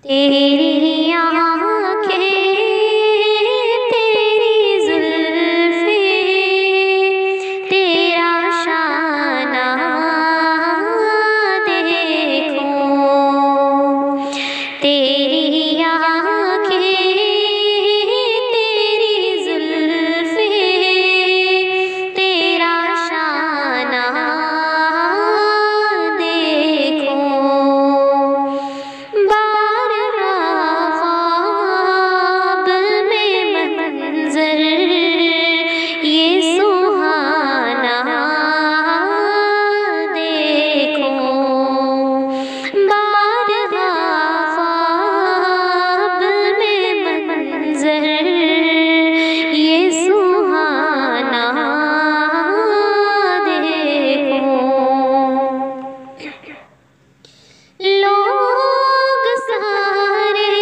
تیری آنکھیں تیری زلفیں تیرا شانہ دیکھوں، تیری آنکھیں تیری زلفیں تیرا شانہ دیکھوں، خواب میں منظر یہ سہانا دیکھوں، بارہا خواب میں منظر یہ سہانا دیکھوں، لوگ سارے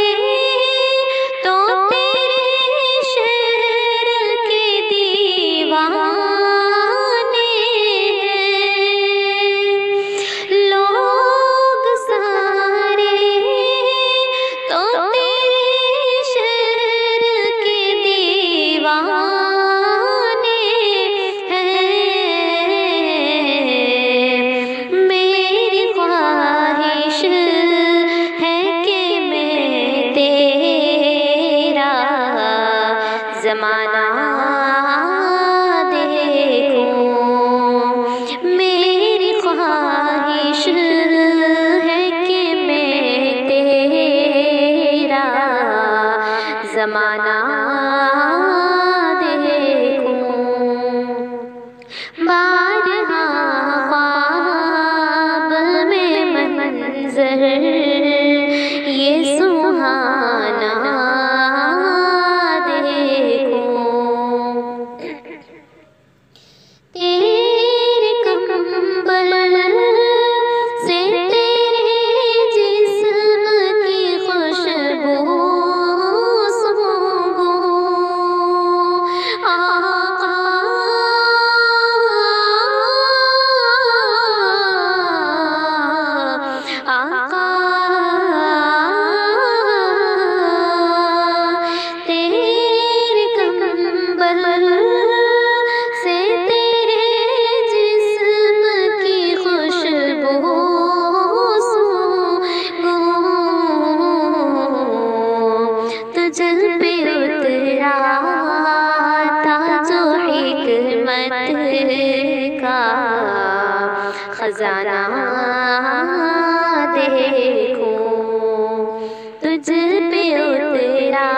تو تیرے شہر کے دیوانے ہیں، لوگ سارے تو تیرے شہر کے دیوانے ہیں، میری خواہش ہے کہ میں تیرا زمانہ دیکھوں، میری خواہش ہے کہ میں تیرا زمانہ دیکھوں، بارہا خواب میں منظر یہ سہانا دیکھوں، تیرے کمبل سے تیرے جسم کی خوشبو سونگوں، آقا آقا تیرے کمبل سے تیرے جسم کی خوشبو سونگوں، تجھ پہ اترا تھا جو حکمت کا خزانہ دیکھوں، تجھ پہ اترا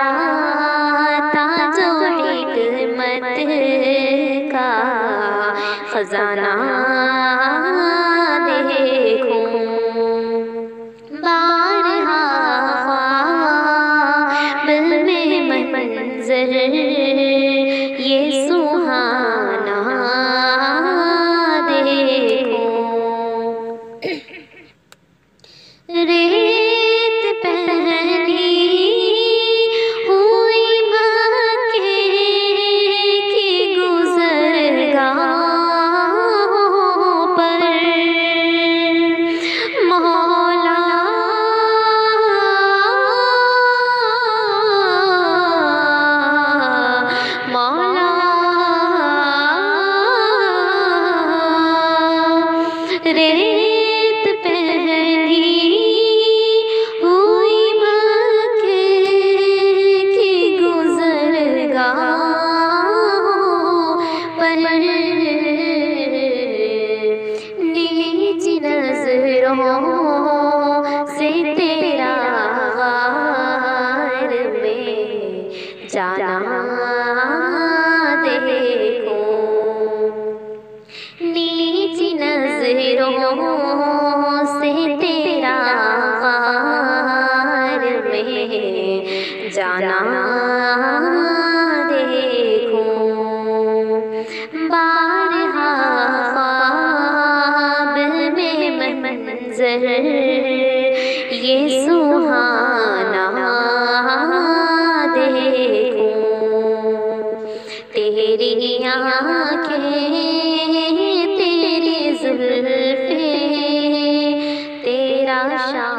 تھا جو حکمت کا خزانہ دیکھوں، بارہا خواب میں منظر یہ سہانا دیکھوں، ریت پہنی ہوئی مکے کی گزرگاہوں پر مولا مولا ریت پہنی ہوئی مکے کی گزرگاہوں پر نیچ نظروں سے تیرا غار میں جانا دیکھوں، نیچ نظروں سے تیرا غار میں جانا دیکھوں، بارہا خواب میں منظر یہ سہانا دیکھوں، تیری آنکھیں تیری زلفیں تیرا شانہ